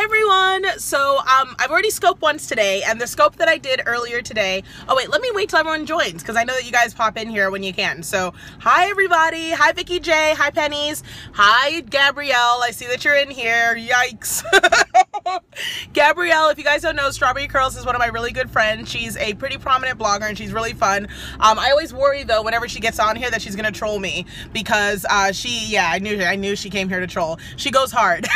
everyone. So I've already scoped once today, and the scope that I did earlier today, oh wait, let me wait till everyone joins because I know that you guys pop in here when you can. So hi everybody, hi Vicky J, hi Pennies, hi Gabrielle, I see that you're in here. Yikes. Gabrielle, if you guys don't know, Strawberry Curls is one of my really good friends. She's a pretty prominent blogger and she's really fun. I always worry though whenever she gets on here that she's gonna troll me because I knew she came here to troll. She goes hard.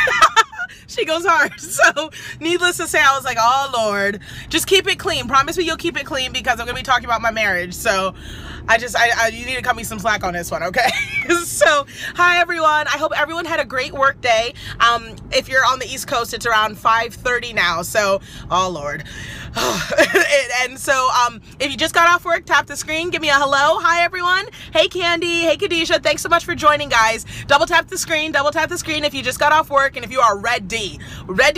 She goes hard. So needless to say, I was like, oh Lord, just keep it clean. Promise me you'll keep it clean because I'm gonna be talking about my marriage. So you need to cut me some slack on this one, okay? So hi everyone, I hope everyone had a great work day. If you're on the East Coast, it's around 5:30 now, so oh Lord. And so if you just got off work, tap the screen, give me a hello. Hi everyone. Hey Candy, hey Khadijah, thanks so much for joining, guys. Double tap the screen if you just got off work and if you are ready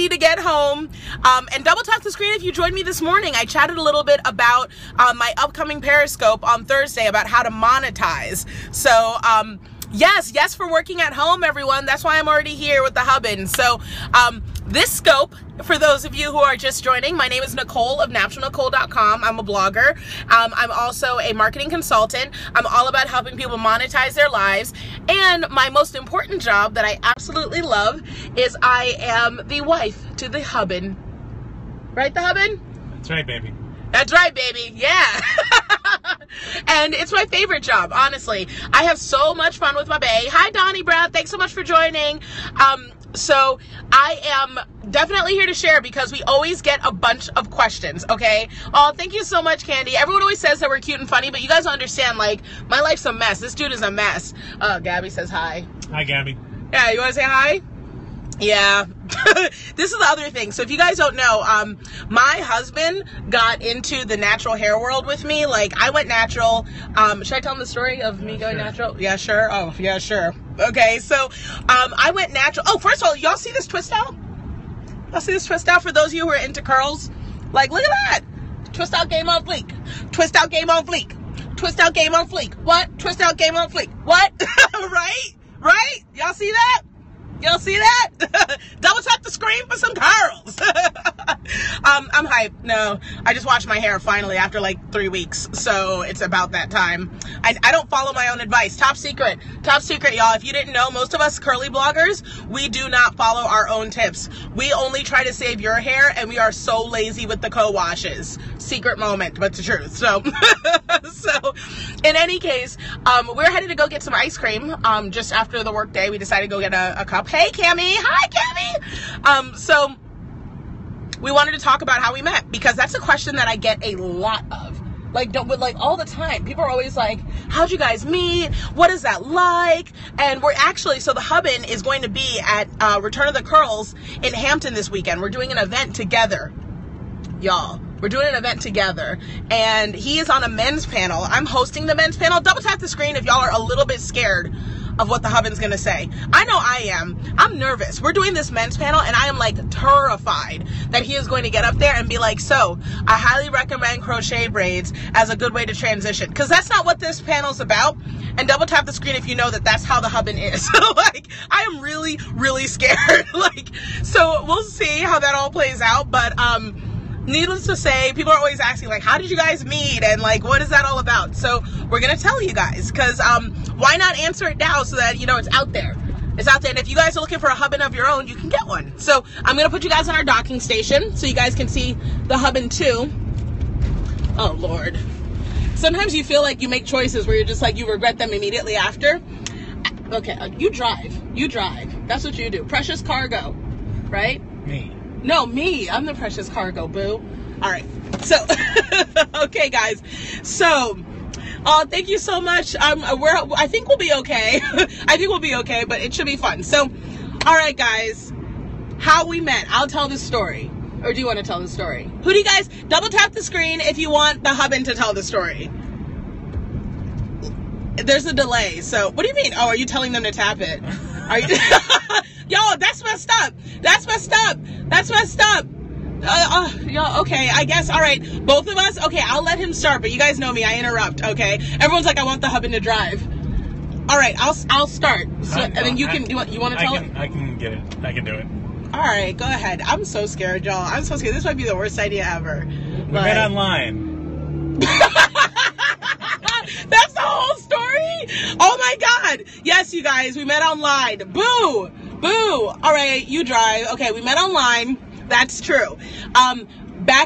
to get home. And double tap the screen if you joined me this morning. I chatted a little bit about my upcoming Periscope on Thursday about how to monetize. So yes for working at home, everyone. That's why I'm already here with the Hubbin. So this scope, for those of you who are just joining, my name is Nicole of naturalnicole.com. I'm a blogger. I'm also a marketing consultant. I'm all about helping people monetize their lives. And my most important job that I absolutely love is I am the wife to the Hubbin. Right, the Hubbin? That's right, baby. That's right, baby. Yeah. And it's my favorite job, honestly. I have so much fun with my bae. Hi, Donnie Brown. Thanks so much for joining. So I am definitely here to share because we always get a bunch of questions, okay? Oh, thank you so much, Candy. Everyone always says that we're cute and funny, but you guys don't understand, like, my life's a mess. This dude is a mess. Gabby says hi. Hi, Gabby. Yeah, you want to say hi? Yeah. This is the other thing. So if you guys don't know, my husband got into the natural hair world with me. Like, I went natural. Should I tell them the story of me going natural? Yeah, sure. Oh, yeah, sure. Okay, so I went natural. Oh, first of all, y'all see this twist out? Y'all see this twist out for those of you who are into curls? Like, look at that. Twist out game on fleek. Twist out game on fleek. Twist out game on fleek. What? Twist out game on fleek. What? Right? Y'all see that? Y'all see that? Double tap the screen for some curls. I'm hyped. No, I just washed my hair finally after like 3 weeks. So it's about that time. I don't follow my own advice. Top secret, y'all. If you didn't know, most of us curly bloggers, we do not follow our own tips. We only try to save your hair and we are so lazy with the co-washes. Secret moment, but the truth. So, in any case, we're headed to go get some ice cream. Just after the work day, we decided to go get a cup. Hey, Cammie. Hi, Cammie. So we wanted to talk about how we met because that's a question that I get a lot of. Like all the time. People are always like, how'd you guys meet? What is that like? And we're actually, so the Hubbin is going to be at Return of the Curls in Hampton this weekend. We're doing an event together, y'all. We're doing an event together, and he is on a men's panel. I'm hosting the men's panel. Double tap the screen if y'all are a little bit scared of what the Hubbin's gonna say. I know I am. I'm nervous. We're doing this men's panel, and I am like terrified that he is going to get up there and be like, so, I highly recommend crochet braids as a good way to transition. Because that's not what this panel's about. And double tap the screen if you know that that's how the Hubbin is. Like, I am really, really scared. So we'll see how that all plays out, but, needless to say, people are always asking, like, how did you guys meet? And, like, what is that all about? So we're going to tell you guys because why not answer it now so that, you know, it's out there. It's out there. And if you guys are looking for a Hubbin of your own, you can get one. So I'm going to put you guys on our docking station so you guys can see the Hubbin too. Oh, Lord. Sometimes you feel like you make choices where you're just like, you regret them immediately after. Okay, you drive. That's what you do. Precious cargo, right? Me. No, me. I'm the precious cargo, boo. All right. So, okay, guys. So, thank you so much. I think we'll be okay. But it should be fun. So, all right, guys. How we met. I'll tell the story. Or do you want to tell the story? Who do you guys... Double tap the screen if you want the Hubbin to tell the story. There's a delay. So, what do you mean? Oh, are you telling them to tap it? Are you... Yo, that's messed up. Yo, okay, I guess, all right, both of us, okay, I'll let him start, but you guys know me, I interrupt, okay? Everyone's like, I want the Hubbin to drive. All right, I'll start, so, and then you can, you want to tell it? I can get it, I can do it. All right, go ahead. I'm so scared, y'all. I'm so scared. This might be the worst idea ever. We met online. That's the whole story? Oh my God. Yes, you guys, we met online. Boo. Boo. All right, you drive. Okay, we met online. That's true.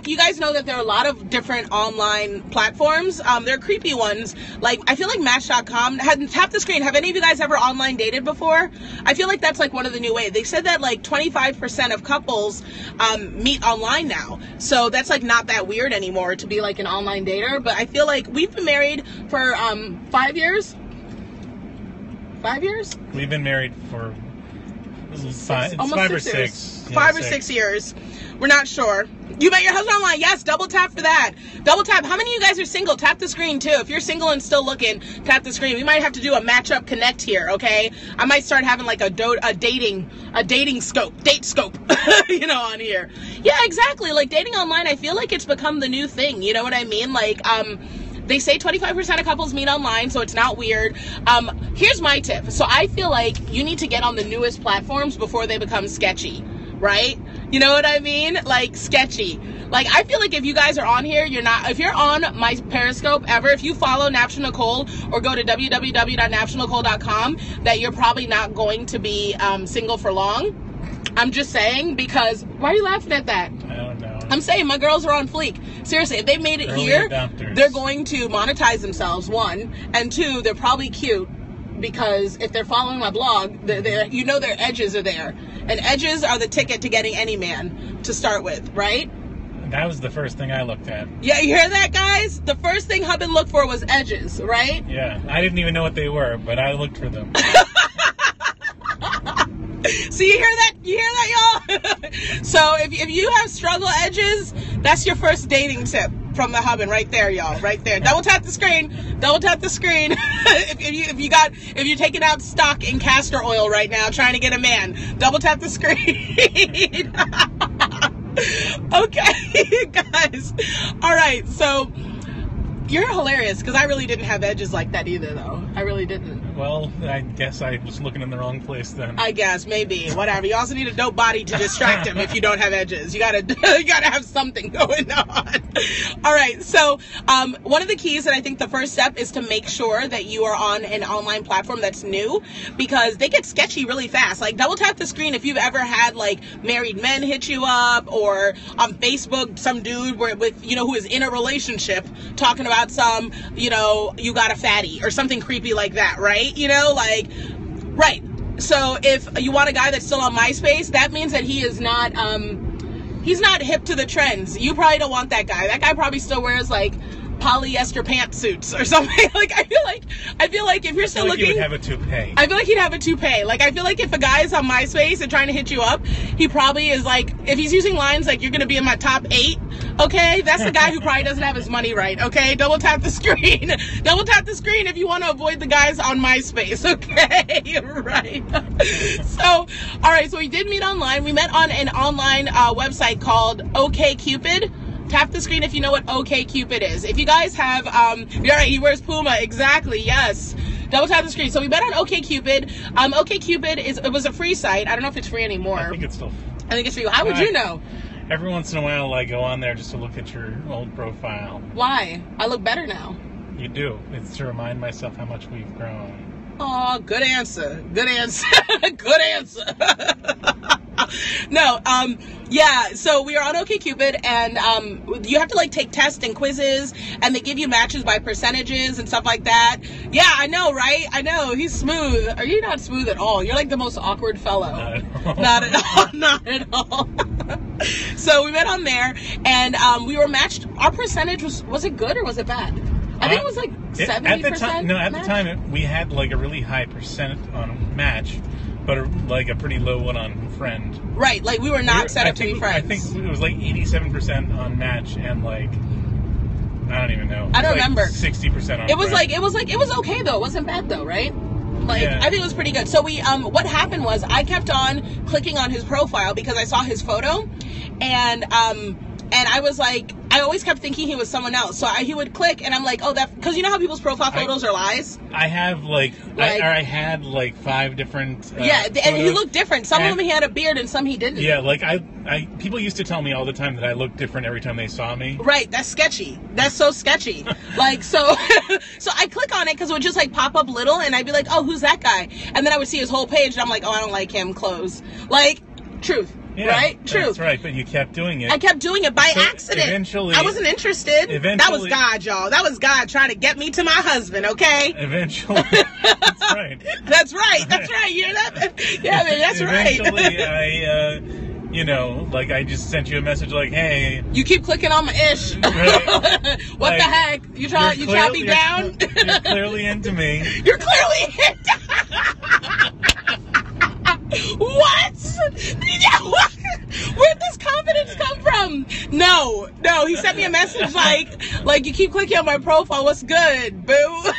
You guys know that there are a lot of different online platforms. There are creepy ones. Like, I feel like Match.com. Tap the screen. Have any of you guys ever online dated before? I feel like that's like one of the new ways. They said that like 25% of couples meet online now. So that's like not that weird anymore to be like an online dater. But I feel like we've been married for 5 years. 5 years? We've been married for almost 5 or 6 years. 6. 5 or 6 years. We're not sure. You met your husband online. Yes, double tap for that. Double tap. How many of you guys are single? Tap the screen too. If you're single and still looking, tap the screen. We might have to do a matchup connect here, okay? I might start having like a dating scope, date scope, on here. Yeah, exactly. Like dating online, I feel like it's become the new thing. You know what I mean? Like, they say 25% of couples meet online, so it's not weird. Here's my tip. So I feel like you need to get on the newest platforms before they become sketchy, right? You know what I mean? Like sketchy. Like I feel like if you guys are on here, if you're on my Periscope ever, if you follow Napsh Nicole or go to www.napshnicole.com, that you're probably not going to be single for long. I'm just saying, because why are you laughing at that? I don't know. I'm saying my girls are on fleek. Seriously, if they made it here, they're going to monetize themselves, one. And two, they're probably cute, because if they're following my blog, their edges are there. And edges are the ticket to getting any man to start with, right? That was the first thing I looked at. Yeah, you hear that, guys? The first thing Hubbin looked for was edges, right? Yeah, I didn't even know what they were, but I looked for them. So you hear that? You hear that, y'all? So if you have struggle edges, that's your first dating tip from the Hubbin right there, y'all. Right there. Double tap the screen. Double tap the screen. if you're taking out stock in castor oil right now, trying to get a man, double tap the screen. Okay, guys. All right. So you're hilarious, because I really didn't have edges like that either, though. I really didn't. Well, I guess I was looking in the wrong place then. I guess, maybe. Whatever. You also need a dope body to distract him if you don't have edges. You gotta have something going on. All right. So, one of the keys that I think the first step is to make sure that you are on an online platform that's new, because they get sketchy really fast. Like, double tap the screen if you've ever had, like, married men hit you up, or on Facebook, some dude who is in a relationship talking about some, you got a fatty or something creepy like that, right? Right. So if you want a guy that's still on MySpace, that means that he is not, he's not hip to the trends. You probably don't want that guy. That guy probably still wears like polyester pantsuits or something. Like I feel like if you're still looking, he would have a toupee. I feel like he'd have a toupee. Like I feel like if a guy is on MySpace and trying to hit you up, he probably is like, if he's using lines like, you're gonna be in my top 8, okay, that's the guy who probably doesn't have his money right. Okay, double tap the screen. Double tap the screen if you want to avoid the guys on MySpace. Okay, right. So, all right. So we did meet online. We met on an online website called OkCupid. Tap the screen if you know what OkCupid is. If you guys have, you're right, he wears Puma, exactly, yes. Double tap the screen. So we met on OkCupid. OkCupid was a free site. I don't know if it's free anymore. I think it's still. I think it's free. How would you know? Every once in a while, I go on there just to look at your old profile. Why? I look better now. You do. It's to remind myself how much we've grown. Oh, good answer. Good answer. Good answer. No, yeah, so we are on OkCupid, and you have to like take tests and quizzes, and they give you matches by percentages and stuff like that. Yeah, I know, right? I know, he's smooth. Are you not smooth at all? You're like the most awkward fellow. Not at all. Not at all. So we met on there, and we were matched. Our percentage was it good or was it bad? I think it was like 70%. At the time, we had like a really high percent on match, but like a pretty low one on friend. Right, like we were not set up to be friends. I think it was like 87% on match and like, I don't even know. I don't remember. 60% on it was friend. It was okay though. It wasn't bad though, right? Like, yeah. I think it was pretty good. So we, what happened was I kept on clicking on his profile because I saw his photo, and And I was like, I always kept thinking he was someone else. So he would click, and I'm like, oh, that, because you know how people's profile photos are lies? I have, I had, 5 different and he looked different. Some of them he had a beard, and some he didn't. Yeah, people used to tell me all the time that I looked different every time they saw me. Right, that's sketchy. That's so sketchy. So I click on it because it would just, pop up little, and I'd be like, oh, who's that guy? And then I would see his whole page, and I'm like, oh, I don't like him, close. Truth. Yeah, right? True. That's right, but you kept doing it. I kept doing it by accident. Eventually, I wasn't interested. That was God, y'all. That was God trying to get me to my husband, okay? Eventually. That's right. That's right. That's right. You hear that? Yeah, man, that's right. Eventually, I just sent you a message like, hey. You keep clicking on my ish. Right. What the heck? You try to be down? You're clearly into me. You're clearly into What? Where'd this confidence come from? No. He sent me a message like you keep clicking on my profile. What's good, boo?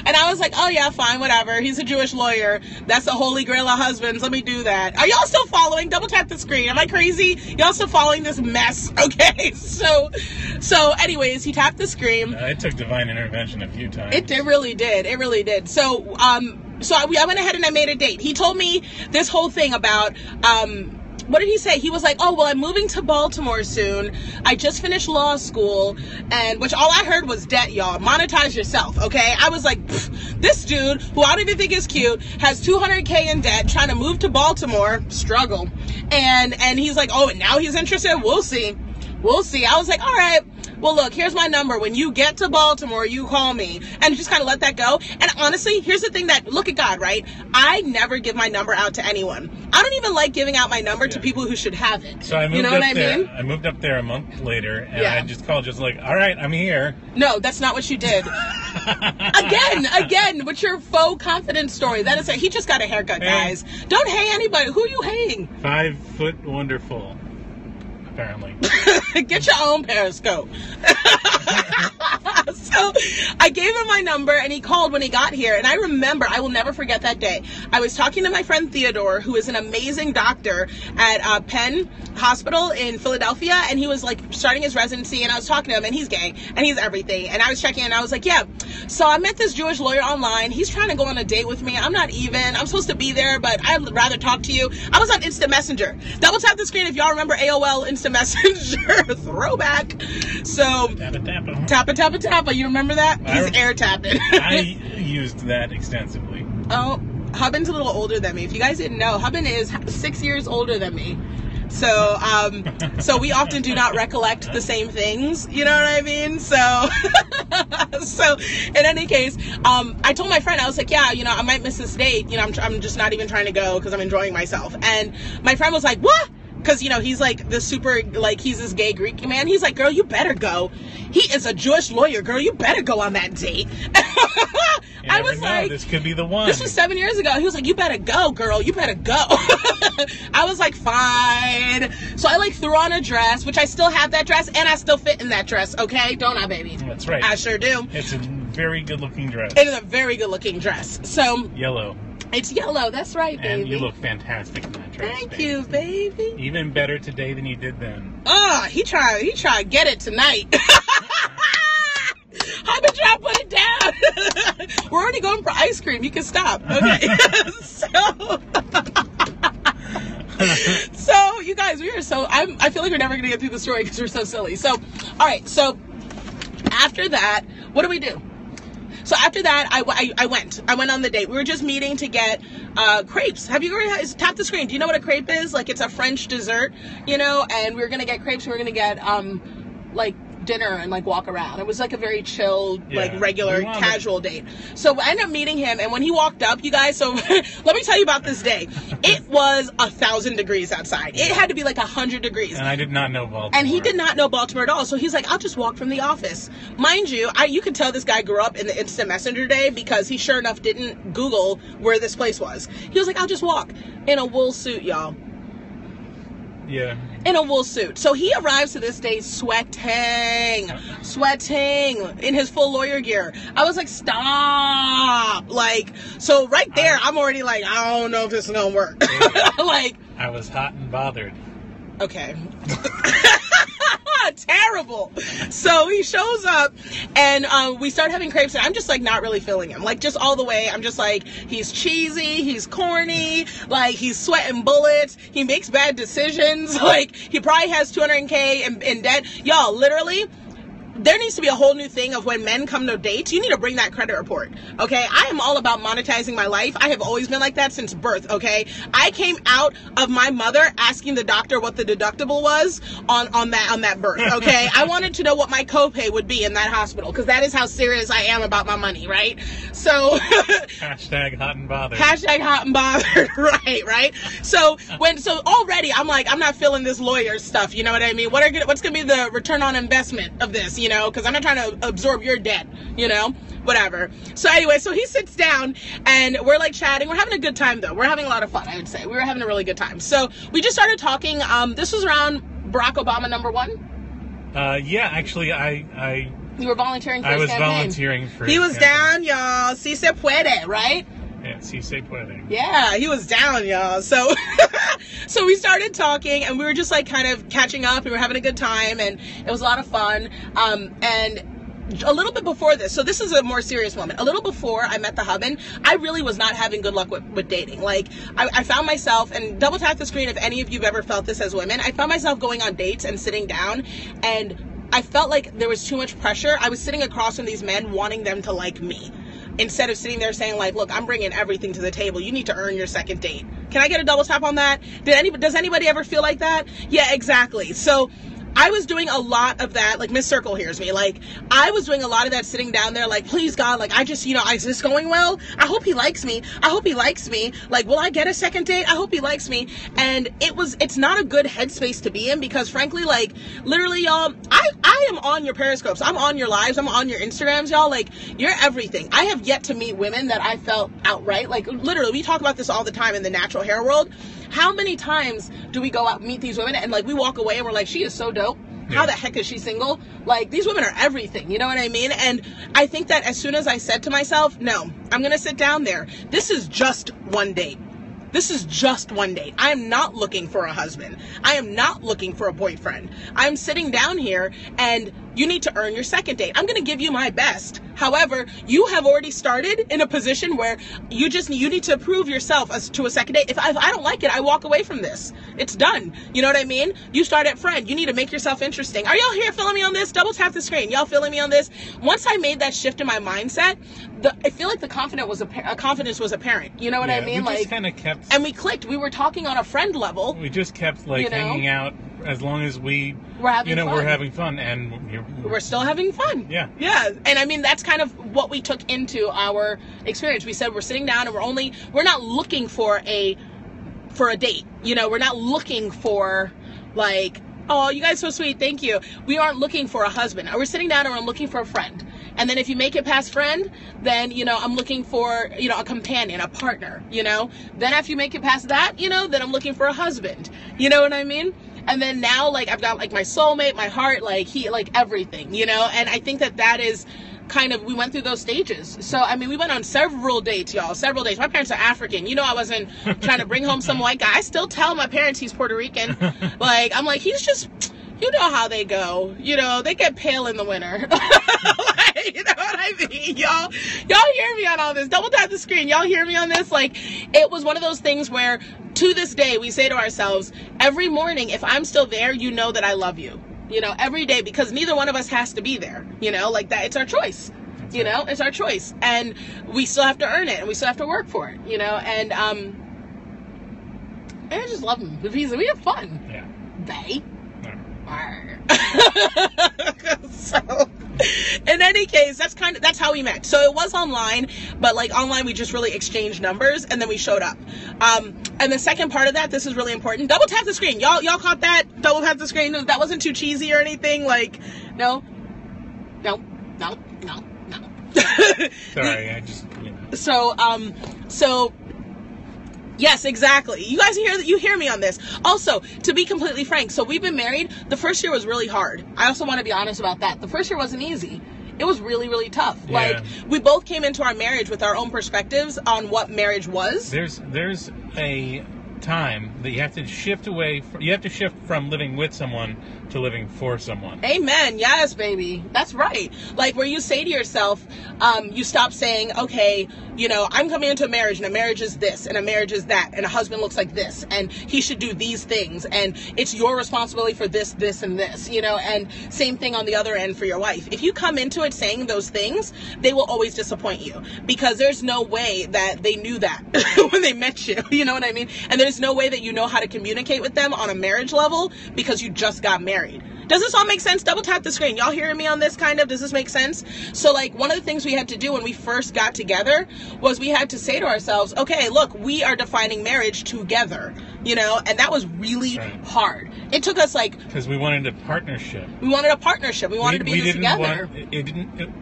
And I was like, oh yeah, fine, whatever. He's a Jewish lawyer. That's the holy grail of husbands. Let me do that. Are y'all still following? Double tap the screen. Am I crazy? Y'all still following this mess? Okay. So anyways, he tapped the screen. It took divine intervention a few times. It really did. It really did. So I went ahead and I made a date. He told me this whole thing about, what did he say? He was like, oh, well, I'm moving to Baltimore soon. I just finished law school, and which all I heard was debt, y'all. Monetize yourself, okay? I was like, this dude, who I don't even think is cute, has $200K in debt, trying to move to Baltimore, struggle. And he's like, oh, and now he's interested? We'll see. I was like, all right. Well, look, here's my number. When you get to Baltimore, you call me. And just kind of let that go. And honestly, here's the thing look at God, right? I never give my number out to anyone. I don't even like giving out my number to people who should have it. So I moved I moved up there a month later, and I just called all right, I'm here. No, that's not what you did. Again, with your faux confidence story. That is he just got a haircut, guys. Don't hate anybody. Who are you hating? 5 foot wonderful. Apparently. Get your own Periscope. So I gave him my number, and he called when he got here. And I remember, I will never forget that day. I was talking to my friend Theodore, who is an amazing doctor at Penn Hospital in Philadelphia. And he was starting his residency, and I was talking to him, and he's gay, and he's everything. And I was checking, and I was like, yeah. So I met this Jewish lawyer online. He's trying to go on a date with me. I'm not even. I'm supposed to be there, but I'd rather talk to you. I was on Instant Messenger. Double tap the screen if y'all remember AOL Instant Messenger. Throwback. So Tappa. You remember that? He's air tapping. I used that extensively. Oh, Hubbin's a little older than me. If you guys didn't know, Hubbin is 6 years older than me. So we often do not recollect the same things. You know what I mean? So in any case, I told my friend, I was like, yeah, I might miss this date. I'm just not even trying to go because I'm enjoying myself. And my friend was like, what? Because, he's the super, he's this gay Greek man. He's like, girl, you better go. He is a Jewish lawyer, girl. You better go on that date. I was like, this could be the one. This was 7 years ago. He was like, you better go, girl. You better go. I was like, fine. So I threw on a dress, which I still have that dress, and I still fit in that dress. Okay. Don't I, baby? That's right. I sure do. It's a very good looking dress. It is a very good looking dress. So. Yellow. It's yellow. That's right, baby. And you look fantastic in that dress. Thank you, baby. Even better today than you did then. He tried to get it tonight. I've been trying to put it down. We're already going for ice cream. You can stop. Okay. So you guys, I feel like we're never going to get through the story because we're so silly. So, all right. So after that, what do we do? So after that, I went on the date. We were just meeting to get crepes. Have you ever tap the screen? Do you know what a crepe is? It's a French dessert, and we were going to get crepes. We were going to get dinner and walk around. It was a very chill, regular, casual date. So I ended up meeting him, and when he walked up, you guys, so let me tell you about this day. It was 1,000 degrees outside. It had to be 100 degrees. And I did not know Baltimore. And he did not know Baltimore at all. So he's like, I'll just walk from the office. Mind you, you could tell this guy grew up in the Instant Messenger day because he sure enough didn't Google where this place was. He was like, I'll just walk. In a wool suit, y'all. Yeah. In a wool suit. So he arrives to this day sweating in his full lawyer gear. I was like, stop. So right there, I'm already I don't know if this is gonna work. I was hot and bothered. Okay. Terrible. So he shows up and we start having crepes and I'm just like not really feeling him. Like just all the way. I'm just like, he's cheesy, he's corny, like he's sweating bullets, he makes bad decisions, like he probably has $200K in debt. Y'all, literally, there needs to be a whole new thing of when men come to dates, you need to bring that credit report, okay? I am all about monetizing my life. I have always been like that since birth, okay? I came out of my mother asking the doctor what the deductible was on that birth, okay? I wanted to know what my copay would be in that hospital because that is how serious I am about my money, right? So Hashtag hot and bothered. Hashtag hot and bothered, right? So already I'm like, I'm not feeling this lawyer stuff, you know what I mean? What's gonna be the return on investment of this, you know, because I'm not trying to absorb your debt, you know, whatever. So anyway, so he sits down and we're like chatting. We're having a good time though. We're having a lot of fun, I would say. We were having a really good time. So we just started talking. This was around Barack Obama #1. Yeah, actually, You were volunteering for his campaign. Volunteering for He his was campaign. down, y'all. Si se puede, right? Yeah, si se puede. Yeah, he was down, y'all. So so we started talking and we were just like kind of catching up and we were having a good time and it was a lot of fun. And a little bit before this, so this is a more serious moment. A little before I met the Hubbin, I really was not having good luck with dating. Like, I found myself, and double tap the screen if any of you've ever felt this as women, I found myself going on dates and sitting down, and I felt like there was too much pressure. I was sitting across from these men wanting them to like me, instead of sitting there saying like, look, I'm bringing everything to the table. You need to earn your second date. Can I get a double tap on that? Does anybody ever feel like that? Yeah, exactly. So I was doing a lot of that, like Miss Circle hears me, like I was doing a lot of that sitting down there like, please God, like I just, you know, is this going well? I hope he likes me. I hope he likes me. Like, will I get a second date? I hope he likes me. And it's not a good headspace to be in because frankly, like literally y'all, I am on your periscopes. I'm on your lives. I'm on your Instagrams, y'all. Like you're everything. I have yet to meet women that I felt outright, like literally we talk about this all the time in the natural hair world. How many times do we go out and meet these women and like we walk away and we're like, she is so dope. Yeah. How the heck is she single? Like these women are everything, you know what I mean? And I think that as soon as I said to myself, no, I'm going to sit down there. This is just one date. This is just one date. I am not looking for a husband. I am not looking for a boyfriend. I'm sitting down here and you need to earn your second date. I'm going to give you my best. However, you have already started in a position where you need to prove yourself as to a second date. If I don't like it, I walk away from this. It's done. You know what I mean? You start at friend. You need to make yourself interesting. Are y'all here feeling me on this? Double tap the screen. Y'all feeling me on this? Once I made that shift in my mindset, I feel like the confidence was apparent. You know what I mean? We just kind of kept... And we clicked. We were talking on a friend level. We just kept like hanging out as long as we're having fun and we're still having fun. Yeah. And I mean that's kind of what we took into our experience. We said we're sitting down and we're not looking for a date. You know, we're not looking for like, oh, you guys are so sweet, thank you. We aren't looking for a husband. We're sitting down and we're looking for a friend. And then if you make it past friend, then, you know, I'm looking for, you know, a companion, a partner, you know. Then after you make it past that, you know, then I'm looking for a husband. You know what I mean? And then now, like, I've got, like, my soulmate, my heart, like, everything, you know? And I think that is kind of, we went through those stages. So, I mean, we went on several dates, y'all, several dates. My parents are African. You know, I wasn't trying to bring home some white guy. I still tell my parents he's Puerto Rican. Like, I'm like, he's just, you know how they go. You know, they get pale in the winter. Like, you know what I mean? Y'all hear me on all this. Double tap the screen. Y'all hear me on this? Like, it was one of those things where, to this day, we say to ourselves, every morning, if I'm still there, you know that I love you. You know, every day, because neither one of us has to be there. You know, like that. It's our choice. You know, it's our choice. And we still have to earn it. And we still have to work for it. You know, and I just love him. We have fun. Yeah. They. So, in any case, that's how we met. So it was online, but like online we just really exchanged numbers and then we showed up. And the second part of that, this is really important. Double tap the screen. Y'all caught that? Double tap the screen. That wasn't too cheesy or anything. Like, no. Sorry, I just, you know. So yes, exactly. You guys hear me on this. Also, to be completely frank, so we've been married. The first year was really hard. I also want to be honest about that. The first year wasn't easy. It was really, really tough. Yeah. Like, we both came into our marriage with our own perspectives on what marriage was. There's a time that you have to shift from living with someone to living for someone. Amen. Yes, baby. That's right. Like where you say to yourself, you stop saying, okay, you know, I'm coming into a marriage and a marriage is this and a marriage is that and a husband looks like this and he should do these things and it's your responsibility for this, this, and this, you know, and same thing on the other end for your wife. If you come into it saying those things, they will always disappoint you because there's no way that they knew that when they met you, you know what I mean? And there's no way that you know how to communicate with them on a marriage level because you just got married. Does this all make sense? Double tap the screen. Y'all hearing me on this kind of? Does this make sense? So like one of the things we had to do when we first got together was we had to say to ourselves, okay, look, we are defining marriage together, you know, and that was really hard. It took us like... Because we wanted a partnership. We wanted a partnership. We wanted to be this together.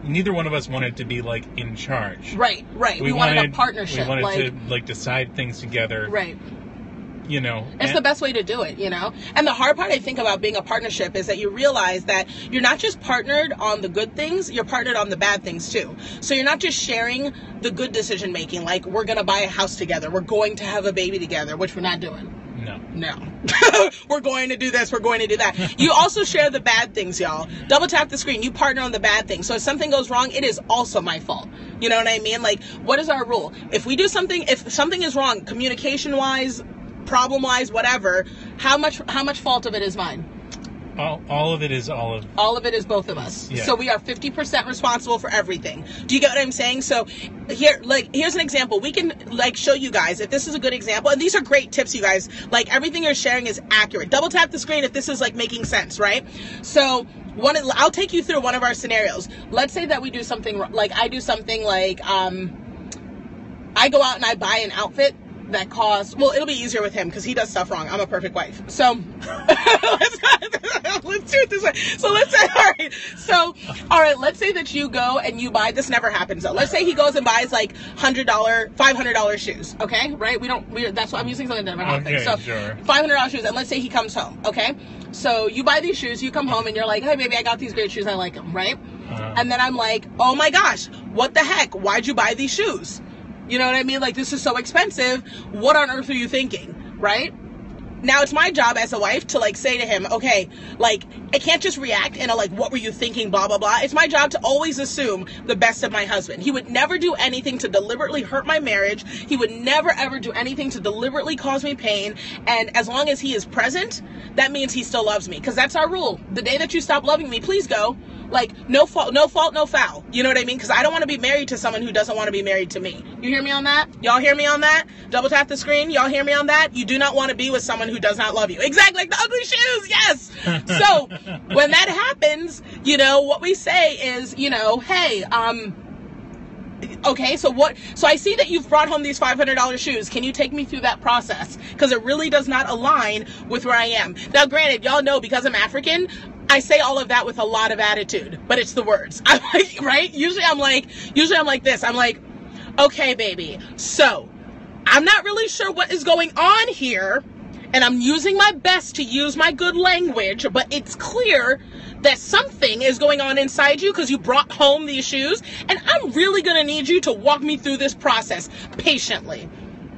Neither one of us wanted to be like in charge. Right. We wanted a partnership. We wanted to like decide things together. Right. You know, it's the best way to do it, you know. And the hard part I think about being a partnership is that you realize that you're not just partnered on the good things, you're partnered on the bad things too. So you're not just sharing the good decision making, like we're going to buy a house together, we're going to have a baby together, which we're not doing. No. We're going to do this, we're going to do that. You also share the bad things, y'all. Double tap the screen. You partner on the bad things. So if something goes wrong, it is also my fault. You know what I mean? Like, what is our rule? If we do something, if something is wrong, communication wise, problem wise, whatever, how much fault of it is mine? All of it is both of us. Yeah. So we are 50% responsible for everything. Do you get what I'm saying? So here's an example. We can like show you guys if this is a good example, and these are great tips, you guys. Like everything you're sharing is accurate. Double tap the screen if this is like making sense, right? So I'll take you through one of our scenarios. Let's say that we do something like I do something like I go out and I buy an outfit that costs, well, it'll be easier with him because he does stuff wrong. I'm a perfect wife. So let's do it this way. So let's say, all right, let's say that you go and you buy, this never happens though. Let's say he goes and buys like $500 shoes. Okay. Right. That's what I'm using something that never happens. Okay, so sure. $500 shoes. And let's say he comes home. Okay. So you buy these shoes, you come home and you're like, hey baby, I got these great shoes. I like them. Right. And then I'm like, oh my gosh, what the heck? Why'd you buy these shoes? You know what I mean? Like, this is so expensive. What on earth are you thinking? Right? Now, it's my job as a wife to, like, say to him, okay, like, I can't just react in a, like, what were you thinking, blah, blah, blah. It's my job to always assume the best of my husband. He would never do anything to deliberately hurt my marriage. He would never, ever do anything to deliberately cause me pain. And as long as he is present, that means he still loves me. Because that's our rule. The day that you stop loving me, please go. Like, no fault, no foul. You know what I mean? Because I don't want to be married to someone who doesn't want to be married to me. You hear me on that? Y'all hear me on that? Double tap the screen. Y'all hear me on that? You do not want to be with someone who does not love you. Exactly, like the ugly shoes. Yes. So when that happens, you know, what we say is, you know, hey, okay, so I see that you've brought home these $500 shoes. Can you take me through that process? Because it really does not align with where I am. Now, granted, y'all know because I'm African, I say all of that with a lot of attitude, but it's the words. I'm like, right? Usually I'm like this. I'm like, okay, baby. So I'm not really sure what is going on here. And I'm using my best to use my good language, but it's clear that something is going on inside you because you brought home these shoes. And I'm really going to need you to walk me through this process patiently.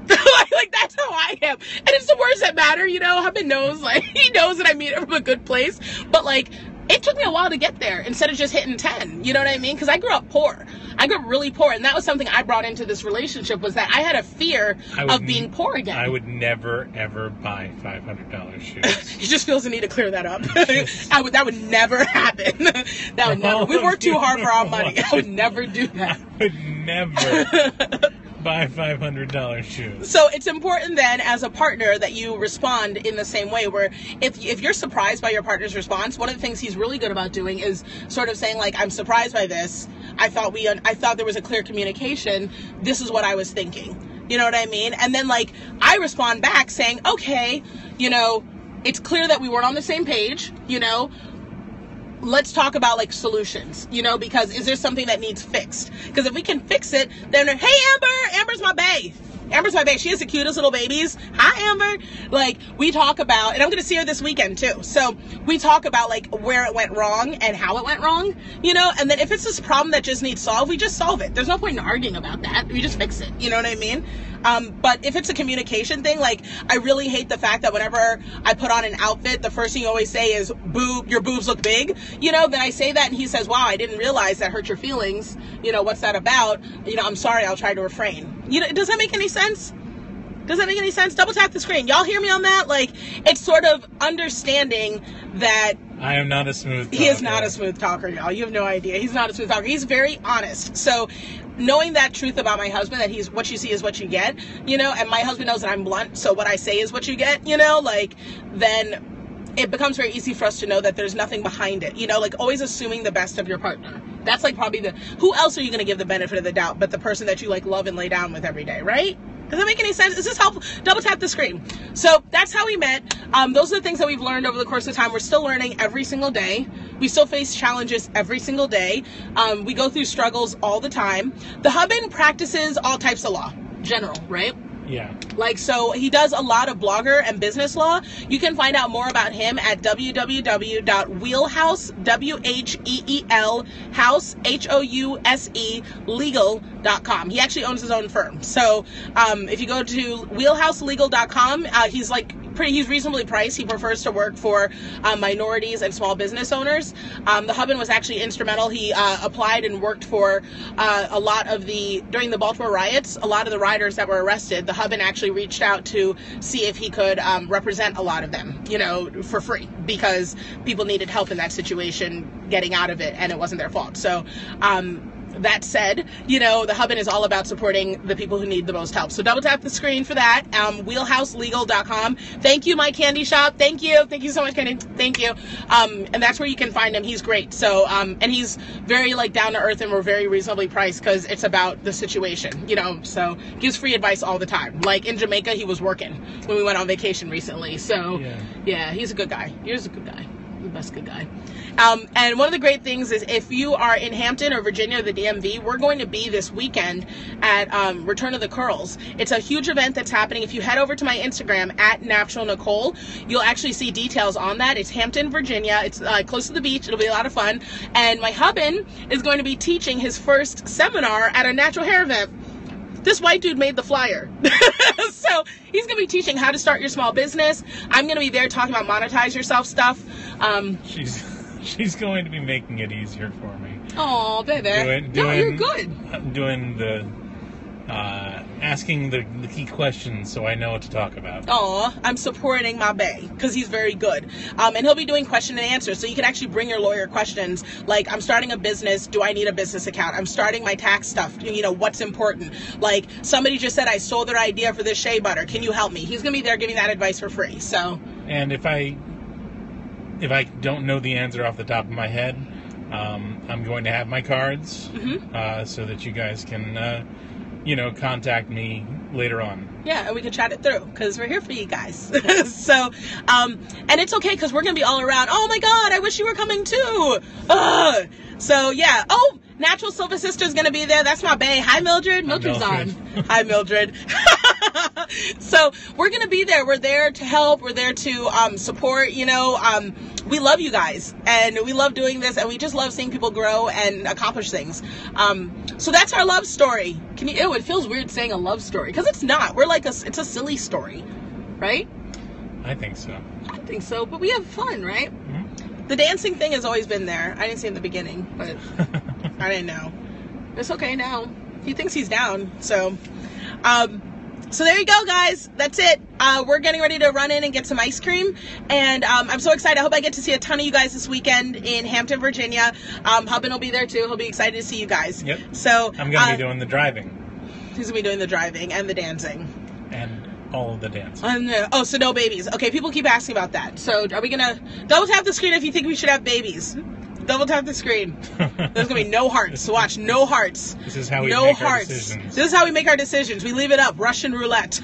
Like that's how I am. And it's the words that matter, you know. Hubbin knows, like, he knows that I mean it from a good place. But like, it took me a while to get there instead of just hitting 10. You know what I mean? Because I grew up poor. I grew up really poor. And that was something I brought into this relationship, was that I had a fear of being poor again. I would never, ever buy $500 shoes. He just feels the need to clear that up. That would never happen. That would never. We work too hard for our money. I would never do that. I would never buy $500 shoes. So it's important then, as a partner, that you respond in the same way, where if you're surprised by your partner's response, one of the things he's really good about doing is sort of saying, like, I'm surprised by this. I thought there was a clear communication. This is what I was thinking. You know what I mean? And then, like, I respond back saying, okay, you know, it's clear that we weren't on the same page, you know. Let's talk about, like, solutions, you know, because is there something that needs fixed? Because if we can fix it, then, hey, Amber's my bae. Amber's my babe. She has the cutest little babies. Hi, Amber. Like, we talk about, and I'm going to see her this weekend too. So we talk about like where it went wrong and how it went wrong, you know, and then if it's this problem that just needs solved, we just solve it. There's no point in arguing about that. We just fix it. You know what I mean? But if it's a communication thing, like, I really hate the fact that whenever I put on an outfit, the first thing you always say is, your boobs look big, you know, then I say that and he says, wow, I didn't realize that hurt your feelings. You know, what's that about? You know, I'm sorry, I'll try to refrain. You know, does that make any sense? Does that make any sense? Double tap the screen. Y'all hear me on that? Like, it's sort of understanding that I am not a smooth talker. He is not a smooth talker, y'all. You have no idea. He's not a smooth talker. He's very honest. So knowing that truth about my husband, that he's what you see is what you get, you know, and my husband knows that I'm blunt, so what I say is what you get, you know, like, then it becomes very easy for us to know that there's nothing behind it, you know, like always assuming the best of your partner. That's like probably who else are you going to give the benefit of the doubt but the person that you like love and lay down with every day, right? Does that make any sense? Is this helpful? Double tap the screen. So that's how we met. Those are the things that we've learned over the course of time. We're still learning every single day. We still face challenges every single day. We go through struggles all the time. The Hubbin practices all types of law, general, right? Yeah. Like, so he does a lot of blogger and business law. You can find out more about him at www.wheelhouse, W-H-E-E-L, house, H-O-U-S-E, legal.com. He actually owns his own firm. So, if you go to wheelhouselegal.com, he's reasonably priced. He prefers to work for minorities and small business owners. The Hubbin was actually instrumental. He applied and worked for during the Baltimore riots, a lot of the rioters that were arrested. The Hubbin actually reached out to see if he could represent a lot of them, you know, for free, because people needed help in that situation getting out of it, and it wasn't their fault. So, that said, you know, the Hubbin is all about supporting the people who need the most help. So double tap the screen for that. Wheelhouselegal.com. Thank you, my candy shop. Thank you. Thank you so much, Candy. Thank you. And that's where you can find him. He's great. So, and he's very like down to earth, and we're very reasonably priced because it's about the situation, you know, so gives free advice all the time. Like in Jamaica, he was working when we went on vacation recently. So yeah, he's a good guy. He's a good guy. The best good guy. And one of the great things is if you are in Hampton or Virginia or the DMV, we're going to be this weekend at Return of the Curls. It's a huge event that's happening. If you head over to my Instagram at @naturalnicole, you'll actually see details on that. It's Hampton, Virginia. It's close to the beach. It'll be a lot of fun. And my Hubbin is going to be teaching his first seminar at a natural hair event. This white dude made the flyer. So he's going to be teaching how to start your small business. I'm going to be there talking about monetize yourself stuff. She's going to be making it easier for me. Oh, baby. No, you're good. I'm doing the asking the key questions so I know what to talk about. Oh, I'm supporting my bae because he's very good. And he'll be doing question and answer. So you can actually bring your lawyer questions. Like, I'm starting a business. Do I need a business account? I'm starting my tax stuff. You know, what's important? Like, somebody just said I stole their idea for this shea butter. Can you help me? He's going to be there giving that advice for free. So. And if I don't know the answer off the top of my head, I'm going to have my cards so that you guys can, contact me later on. Yeah, and we can chat it through because we're here for you guys. So, and it's okay because we're going to be all around. Oh my God, I wish you were coming too. So yeah. Oh, Natural Silver Sister's going to be there. That's my bae. Hi, Mildred. Mildred's on. Hi, Mildred. So we're going to be there. We're there to help. We're there to support, you know. We love you guys and we love doing this and we just love seeing people grow and accomplish things. So that's our love story. It feels weird saying a love story because it's not. We're like it's a silly story, right? I think so. I think so, but we have fun, right? Mm-hmm. The dancing thing has always been there. I didn't see it in the beginning, but I didn't know. It's okay now. He thinks he's down. So there you go, guys. That's it. We're getting ready to run in and get some ice cream. And I'm so excited. I hope I get to see a ton of you guys this weekend in Hampton, Virginia. Hubbin will be there too. He'll be excited to see you guys. Yep. So I'm going to be doing the driving. He's going to be doing the driving and the dancing. And all of the dancing. So no babies. Okay, people keep asking about that. So are we going to double tap the screen if you think we should have babies? Double tap the screen. There's gonna be no hearts. Watch, no hearts. This is how we make our decisions. This is how we make our decisions. We leave it up. Russian roulette.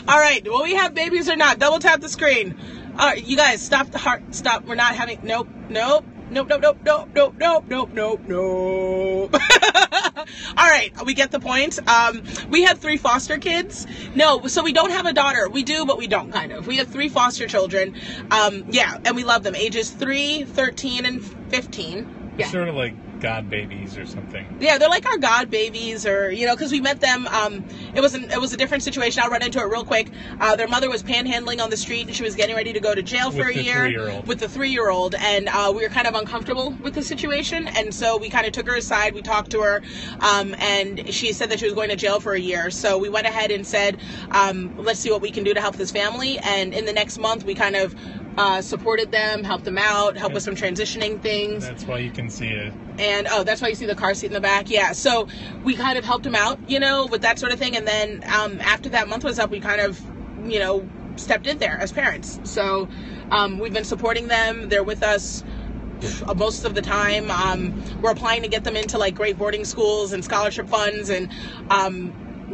All right. Will we have babies or not? Double tap the screen. All right, you guys, stop the heart. Stop. We're not having. Nope. Nope. All right, we get the point. We had 3 foster kids. No, so we don't have a daughter. We do, but we don't, kind of. We have 3 foster children. Yeah, and we love them. Ages 3, 13, and 15. Yeah. Sort of like god babies or something. Yeah, they're like our god babies, or, you know, because we met them. It was a different situation. I'll run into it real quick. Their mother was panhandling on the street, and she was getting ready to go to jail for a year with the 3-year-old, and we were kind of uncomfortable with the situation, and so we kind of took her aside. We talked to her, and she said that she was going to jail for a year. So we went ahead and said, let's see what we can do to help this family. And in the next month, we kind of supported them, helped them out, helped with some transitioning things. That's why you can see it. And that's why you see the car seat in the back. Yeah, so we kind of helped them out, you know, with that sort of thing. And then after that month was up, we kind of, you know, stepped in there as parents. So we've been supporting them. They're with us most of the time. We're applying to get them into like great boarding schools and scholarship funds, and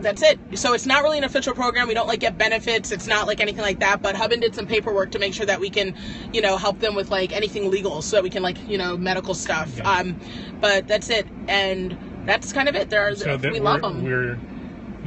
that's it. So it's not really an official program. We don't like get benefits. It's not like anything like that. But Hubbin did some paperwork to make sure that we can, you know, help them with like anything legal, so that we can like, you know, medical stuff. Yeah. But that's it, and that's kind of it. We love them.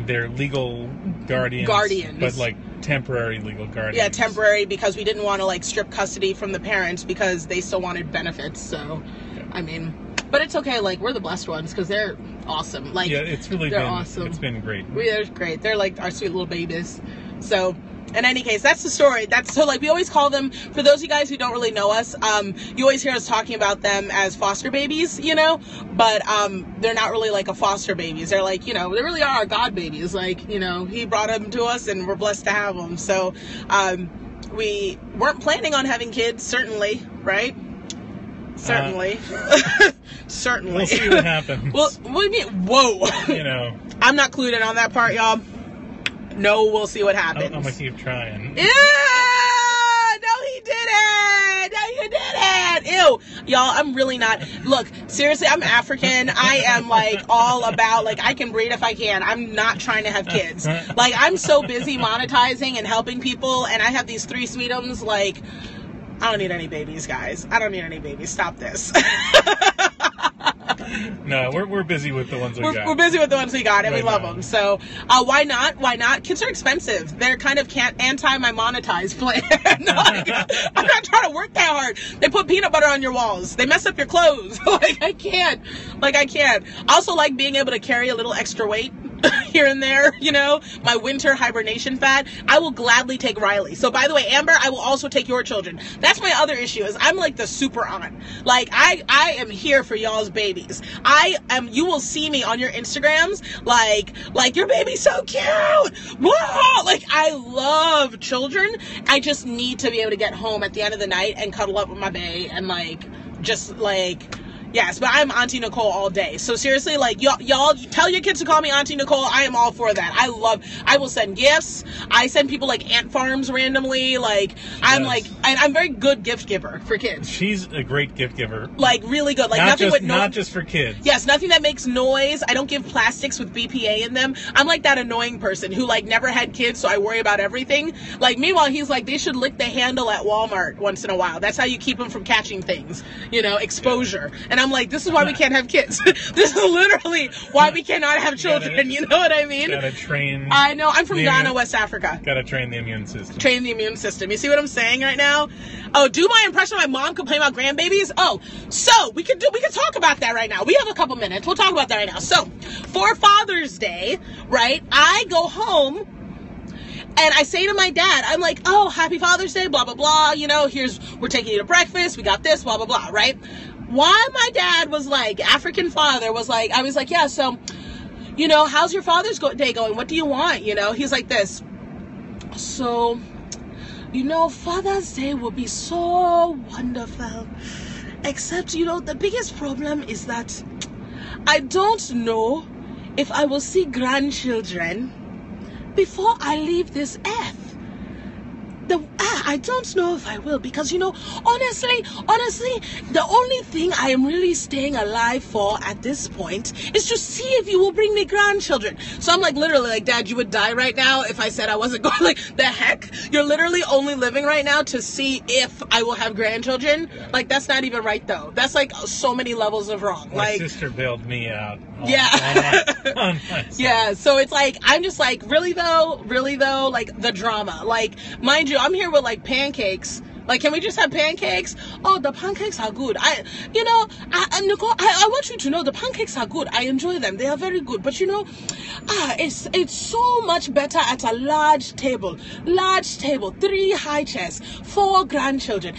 They're legal guardians, but like temporary legal guardians. Yeah, temporary, because we didn't want to like strip custody from the parents because they still wanted benefits. So, yeah. I mean. But it's okay, like, we're the blessed ones, because they're awesome. Like, yeah, they're awesome. It's been great. They're great. They're, like, our sweet little babies. So, in any case, that's the story. So, like, we always call them, for those of you guys who don't really know us, you always hear us talking about them as foster babies, you know? But they're not really, like, a foster babies. They're, like, you know, they really are our God babies. Like, you know, he brought them to us, and we're blessed to have them. So, we weren't planning on having kids, certainly, right? Certainly. Certainly. We'll see what happens. Well, what do you mean? Whoa. You know. I'm not clued in on that part, y'all. No, we'll see what happens. I'm going to keep trying. Yeah! No, he didn't! No, you didn't! Ew. Y'all, I'm really not. Look, seriously, I'm African. I am, like, all about, like, I can breed if I can. I'm not trying to have kids. Like, I'm so busy monetizing and helping people, and I have these 3 sweetums, like, I don't need any babies, guys. I don't need any babies. Stop this. No, we're busy with the ones we got. We're busy with the ones we got, and we love them. So, why not? Why not? Kids are expensive. They're kind of anti my monetized plan. I'm not trying to work that hard. They put peanut butter on your walls. They mess up your clothes. I can't. I also like being able to carry a little extra weight here and there, you know, my winter hibernation fat. I will gladly take Riley. So, by the way, Amber, I will also take your children. That's my other issue, is I'm like the super aunt. Like, I am here for y'all's babies. You will see me on your Instagrams, like your baby's so cute. Whoa! Like, I love children. I just need to be able to get home at the end of the night and cuddle up with my bae and yes, but I'm Auntie Nicole all day. So seriously, like, y'all tell your kids to call me Auntie Nicole. I am all for that. I will send gifts. I send people, like, ant farms randomly. Like, I'm I'm very good gift giver for kids. She's a great gift giver. Like, really good. Like, not just for kids. Yes, nothing that makes noise. I don't give plastics with BPA in them. I'm like that annoying person who, like, never had kids, so I worry about everything. Like, meanwhile, he's like, they should lick the handle at Walmart once in a while. That's how you keep them from catching things. You know, exposure. And I'm like, this is why we can't have kids. This is literally why we cannot have children. You know what I mean? Gotta train. I know. I'm from Ghana, West Africa. Gotta train the immune system. Train the immune system. You see what I'm saying right now? Oh, do my impression of my mom complain about grandbabies? Oh, so we can talk about that right now. We have a couple minutes. We'll talk about that right now. So, for Father's Day, right, I go home and I say to my dad, I'm like, oh, happy Father's Day, blah, blah, blah. You know, we're taking you to breakfast. We got this, blah, blah, blah, right? Why my dad was like, African father was like, I was like, yeah, so, you know, how's your Father's Day going? What do you want? You know, he's like this. So, you know, Father's Day will be so wonderful. Except, you know, the biggest problem is that I don't know if I will see grandchildren before I leave this earth. I don't know if I will, because, you know, honestly, the only thing I am really staying alive for at this point is to see if you will bring me grandchildren. So I'm like, literally, like, Dad, you would die right now if I said I wasn't going. Like, the heck? You're literally only living right now to see if I will have grandchildren? Yeah. Like, that's not even right, though. That's, like, so many levels of wrong. My Like, sister bailed me out. Yeah. On my side. Yeah, so it's like, I'm just like, really though, like, the drama. Like, mind you, I'm here with, like, pancakes. Like, can we just have pancakes? Oh, the pancakes are good. Nicole, I want you to know the pancakes are good. I enjoy them. They are very good. But, you know, it's so much better at a large table. 3 high chairs, 4 grandchildren.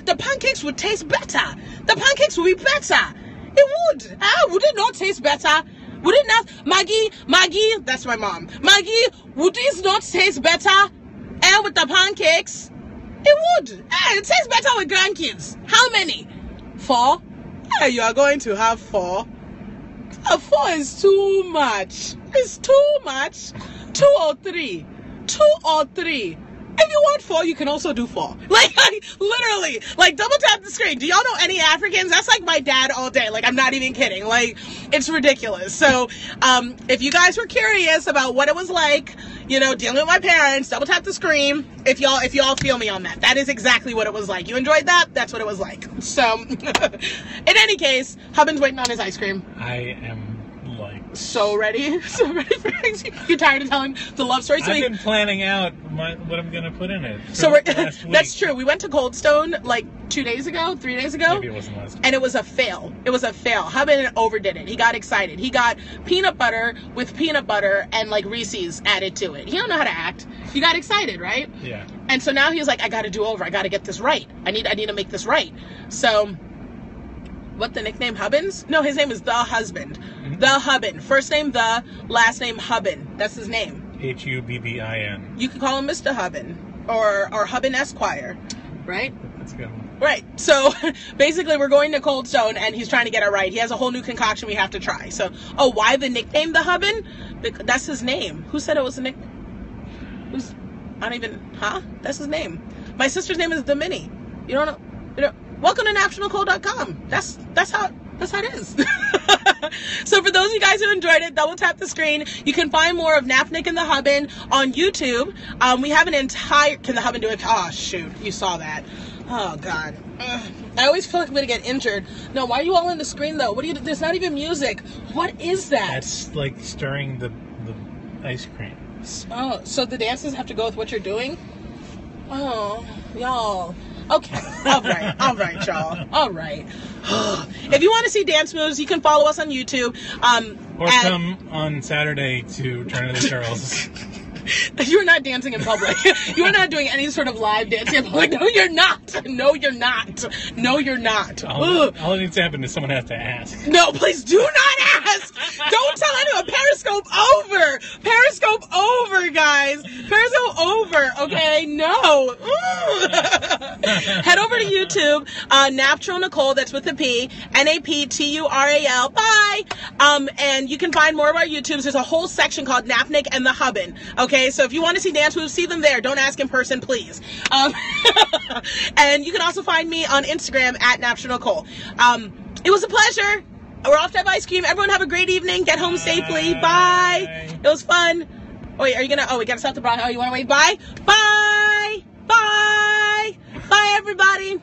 The pancakes would taste better. The pancakes would be better. It would. Would it not taste better? Would it not? Maggie, that's my mom. Maggie, would this not taste better? With the pancakes? It would. It tastes better with grandkids. How many? 4? You are going to have 4. 4 is too much. It's too much. 2 or 3. 2 or 3. If you want 4, you can also do 4. Like, literally, like, double tap the screen. Do y'all know any Africans? That's like my dad all day. Like, I'm not even kidding. Like, it's ridiculous. So, if you guys were curious about what it was like, you know, dealing with my parents, double tap the screen. If y'all feel me on that, that is exactly what it was like. You enjoyed that? That's what it was like. So, in any case, Hubbin's waiting on his ice cream. I am like so ready for it. You tired of telling the love story? So I've been planning out what I'm gonna put in it. So that's true. We went to Cold Stone like 3 days ago. Maybe it wasn't last week. And it was a fail. Hubbin overdid it. He got excited. He got peanut butter with peanut butter and like Reese's added to it. He don't know how to act. He got excited, right? Yeah. And so now he's like, I got to do over. I got to get this right. I need to make this right. So, what, the nickname Hubbins? No, his name is The Husband. Mm-hmm. The Hubbin. First name The, last name Hubbin. That's his name. Hubbin. You can call him Mr. Hubbin or Hubbin Esquire, right? That's a good one. Right. So basically we're going to Cold Stone and he's trying to get it right. He has a whole new concoction we have to try. So, why the nickname The Hubbin? That's his name. Who said it was a nickname? That's his name. My sister's name is The Mini. You don't know? Welcome to NapNic.com. That's how it is. So for those of you guys who enjoyed it, double tap the screen. You can find more of NapNic and The Hubbin on YouTube. We have an entire... Can The Hubbin do it? Oh, shoot. You saw that. Oh, God. I always feel like I'm going to get injured. No, why are you all on the screen, though? There's not even music. What is that? That's like stirring the ice cream. Oh, so the dances have to go with what you're doing? Oh, y'all. Okay. All right, y'all. All right. If you want to see dance moves, you can follow us on YouTube. Or come on Saturday to Turn of the Girls. You're not dancing in public. You are not doing any sort of live dancing in public. No, you're not. No, you're not. No, you're not. All that needs to happen is someone has to ask. No, please do not ask. Don't tell anyone. Periscope over. Periscope over, guys. Periscope over. Okay, no. Head over to YouTube, Naptural Nicole, that's with a P, NAPTURAL. Bye. And you can find more of our YouTubes. There's a whole section called NapNic and The Hubbin. Okay, so if you want to see dance moves, see them there. Don't ask in person, please. And you can also find me on Instagram at Naptural Nicole. It was a pleasure. We're off to have ice cream. Everyone have a great evening. Get home safely. Bye. It was fun. Oh, wait, are you gonna? Oh, we gotta stop the broadcast. Oh, you wanna wait? Bye. Bye. Bye. Bye, everybody.